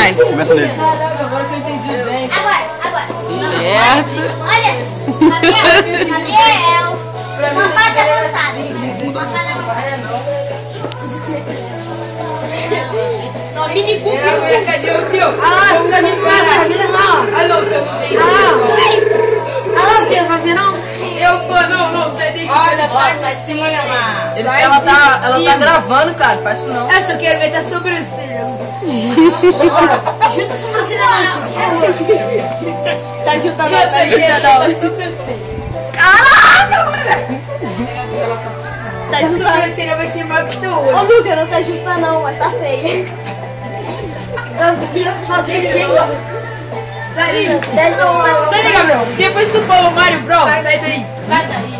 Vai. Começa nele. Agora que eu entendi o desenho. Agora. Certo. Olha, Gabriel. Uma fase avançada. Uma fase avançada. Cadê o teu? Ah, fica me parando. Alô, teu vídeo. Ah, Pedro, vai ver não? Eu tô, não, sai daqui. Olha, sai de cima. Ela tá gravando, cara. Faz isso não. Eu só quero ver tua sobrancelha. Junta a sobrancelha antes, por favor. Tá juntando a sobrancelha. Caraca, A sobrancelha vai ser maior que teu olho. Ô, Lucas, não tá junta não, mas tá feio. Eu ia fazer aqui. Sai daí. Deixa eu Sai daí, Gabriel. Depois que tu falou Mario Bros, sai daí. Sai daí.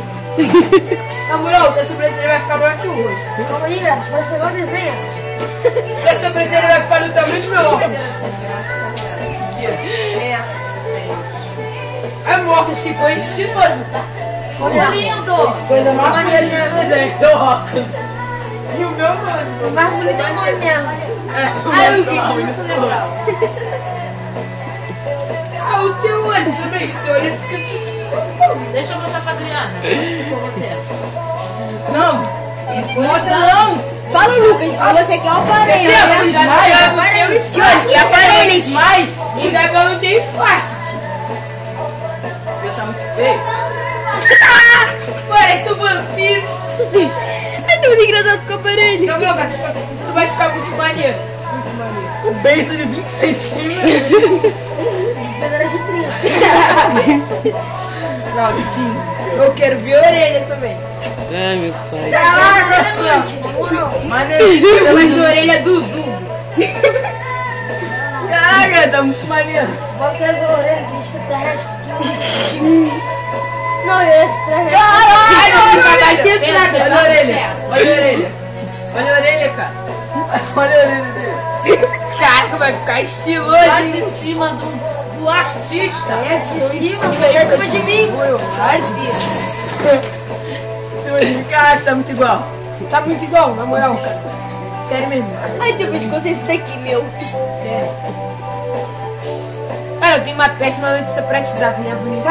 Na moral, tua sobrancelha vai ficar maior que o rosto. Calma aí, vai ser igual desenho. Tua sobrancelha vai ficar do tamanho do meu óculos. Amor, ficou estiloso, tá? Olha lindo. Coisa mais bonita de desenho, seu óculos. E o meu, mano. O mais bonito é o nome mesmo. Ah, eu vi, muito legal. Ah, o teu olho também. O teu olho fica... Deixa eu mostrar pra Adriana. Com você. Não. Mostra não. Fala, Lucas, você quer o aparelho, né? Que aparelho, mas o Gabriel não tem infarto. Ele tá muito feio. Parece um vampiro. É muito engraçado com o aparelho. Não, meu gato, tu vai ficar muito maneiro. O beijo de 20 centímetros. Mas era de 30. Não, de 15. Eu quero ver a orelha também. Ai, meu pai. Caraca, assim, ó. Maneirinho. Mas a orelha do Dudu. Caraca, tá muito maneiro. Bota as orelhas de extraterrestre. Não, é extraterrestre. Ai, não vai ter nada. Olha a orelha. Olha a orelha. Olha a orelha, cara. Olha a orelha dele. Caraca, vai ficar estiloso. Sai de cima do artista. É de cima, mas é de cima de mim. Caraca, tá muito igual. Tá muito igual, na moral, cara. Sério mesmo. Ai, depois que você isso daqui, meu. Cara, eu tenho uma péssima notícia pra te dar, minha bonita.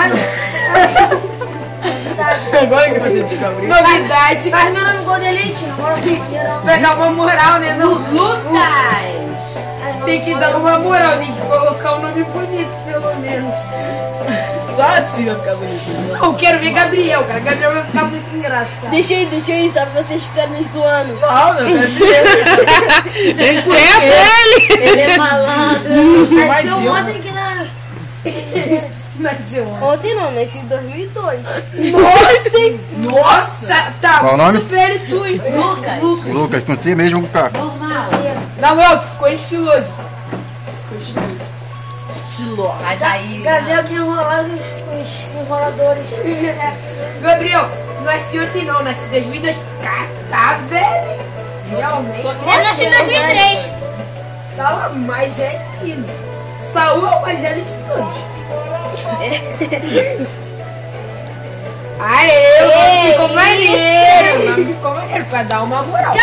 Agora que você descobriu. Novidade. Mas meu nome é Elite, não vou aqui. Vai dar uma moral, né? Não, Lucas. tem que dar uma moral, tem que colocar um nome bonito, pelo menos. Só assim vai ficar bonito. Eu quero ver Gabriel, cara. Gabriel vai ficar muito engraçado. Deixa aí, só pra vocês ficarem me zoando. Não, meu Deus. É dele! Ele é malandro. Nasceu ontem que na... Mas eu amo. Ontem não, nasci em 2002. Nossa, tá Qual o nome? muito velho tu, hein? Lucas. Lucas, com si mesmo com K. Normal. Na moral, tu ficou estiloso. Sai daí. Gabriel que enrolar os enroladores. Gabriel, não nasci ontem não, nasci em 2002. Tá velho. Realmente. Eu nasci em 2003. Tá lá, mais velho. Saúl é o mais velho de todos. Aê, ficou maneiro. Ficou maneiro pra dar uma moral.